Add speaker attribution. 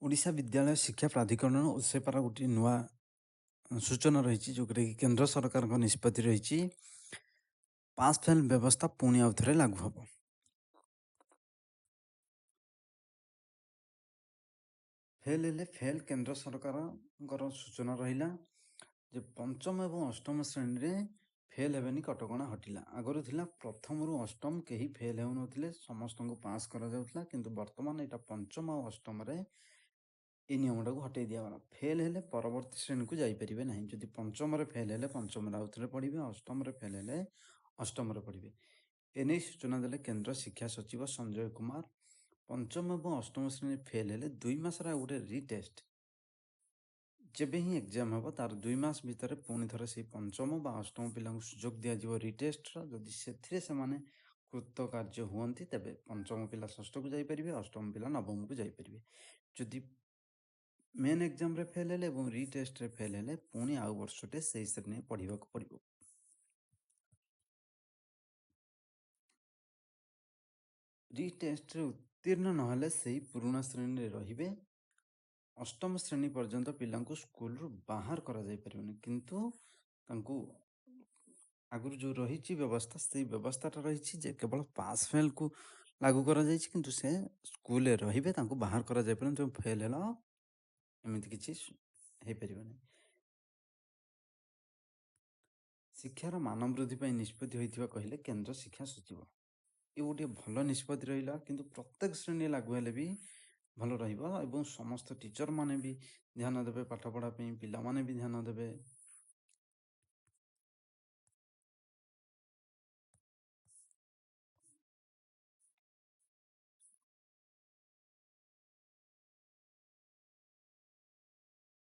Speaker 1: ଓଡ଼ିଶା ବିଦ୍ୟାଳୟ ଶିକ୍ଷା ପ୍ରାଧିକରଣ ଓ ସେପାର ଗୋଟିଏ ନୂଆ ସୂଚନା ରହିଛି, ଯେଉଁଥିରେ କି କେନ୍ଦ୍ର ସରକାରଙ୍କ ନିଷ୍ପତ୍ତି ରହିଛି। ପାସ୍ ଫେଲ୍ ବ୍ୟବସ୍ଥା ପୁଣି ଆଉ ଥରେ ଲାଗୁ ହେବ। ଫେଲ୍ ହେଲେ ଫେଲ୍ କେନ୍ଦ୍ର ସରକାରଙ୍କର ସୂଚନା ରହିଲା ଯେ ପଞ୍ଚମ ଏବଂ ଅଷ୍ଟମ ଶ୍ରେଣୀରେ ଫେଲ୍ ହେବେନି କଟକଣା ହଟିଲା। ଆଗରୁ ଥିଲା ପ୍ରଥମରୁ ଅଷ୍ଟମ କେହି ଫେଲ୍ ହେଉନଥିଲେ, ସମସ୍ତଙ୍କୁ ପାସ୍ କରାଯାଉଥିଲା, କିନ୍ତୁ ବର୍ତ୍ତମାନ ଏଇଟା ପଞ୍ଚମ ଆଉ ଅଷ୍ଟମରେ এই ନିୟମଟାକୁ ହଟେଇ ଦିଆଗଲା। ଫେଲ୍ ହେଲେ ପରବର୍ତ୍ତୀ ଶ୍ରେଣୀକୁ ଯାଇପାରିବେ ନାହିଁ। ଯଦି ପଞ୍ଚମରେ ଫେଲ୍ ହେଲେ ପଞ୍ଚମରେ ଆଉଥରେ ପଢ଼ିବେ, ଅଷ୍ଟମରେ ଫେଲ୍ ହେଲେ ଅଷ୍ଟମରେ ପଢ଼ିବେ। ଏନେଇ ସୂଚନା ଦେଲେ କେନ୍ଦ୍ର ଶିକ୍ଷା ସଚିବ ସଞ୍ଜୟ କୁମାର। ପଞ୍ଚମ ଏବଂ ଅଷ୍ଟମ ଶ୍ରେଣୀ ଫେଲ୍ ହେଲେ 2 ମାସର ଆଉ ଗୋଟେ ରିଟେଷ୍ଟ, ଯେବେ ହିଁ ଏକ୍ଜାମ୍ ହେବ ତାର 2 ମାସ ଭିତରେ ପୁଣି ଥରେ ସେଇ ପଞ୍ଚମ ବା ଅଷ୍ଟମ ପିଲାଙ୍କୁ ସୁଯୋଗ ଦିଆଯିବ ରିଟେଷ୍ଟର। ଯଦି ସେଥିରେ ସେମାନେ କୃତକାର୍ଯ୍ୟ ହୁଅନ୍ତି ତେବେ ପଞ୍ଚମ ପିଲା ଷଷ୍ଠକୁ ଯାଇପାରିବେ, ଅଷ୍ଟମ ପିଲା ନବମକୁ ଯାଇପାରିବେ। ଯଦି ମେନ୍ ଏକ୍ଜାମ୍ରେ ଫେଲ୍ ହେଲେ ଏବଂ ରିଟେଷ୍ଟରେ ଫେଲ୍ ହେଲେ ପୁଣି ଆଉ ବର୍ଷଟେ ସେଇ ଶ୍ରେଣୀ ପଢ଼ିବାକୁ ପଡ଼ିବ। ରିଟେଷ୍ଟରେ ଉତ୍ତୀର୍ଣ୍ଣ ନହେଲେ ସେଇ ପୁରୁଣା ଶ୍ରେଣୀରେ ରହିବେ। ଅଷ୍ଟମ ଶ୍ରେଣୀ ପର୍ଯ୍ୟନ୍ତ ପିଲାଙ୍କୁ ସ୍କୁଲରୁ ବାହାର କରାଯାଇପାରିବନି, କିନ୍ତୁ ତାଙ୍କୁ ଆଗରୁ ଯେଉଁ ରହିଛି ବ୍ୟବସ୍ଥା, ସେଇ ବ୍ୟବସ୍ଥାଟା ରହିଛି ଯେ କେବଳ ପାସ୍ ଫେଲ୍କୁ ଲାଗୁ କରାଯାଇଛି, କିନ୍ତୁ ସେ ସ୍କୁଲରେ ରହିବେ, ତାଙ୍କୁ ବାହାର କରାଯାଇପାରିବନି। ଯେଉଁ ଫେଲ୍ ହେଲା ଏମିତି କିଛି ହେଇପାରିବନି। ଶିକ୍ଷାର ମାନ ବୃଦ୍ଧି ପାଇଁ ନିଷ୍ପତ୍ତି ହୋଇଥିବା କହିଲେ କେନ୍ଦ୍ର ଶିକ୍ଷା ସଚିବ। ଏ ଗୋଟିଏ ଭଲ ନିଷ୍ପତ୍ତି ରହିଲା, କିନ୍ତୁ ପ୍ରତ୍ୟେକ ଶ୍ରେଣୀ ଲାଗୁ ହେଲେ ବି ଭଲ ରହିବ ଏବଂ ସମସ୍ତ ଟିଚର ମାନେ ବି ଧ୍ୟାନ ଦେବେ, ପାଠ ପଢ଼ା ପାଇଁ ପିଲାମାନେ ବି ଧ୍ୟାନ ଦେବେ।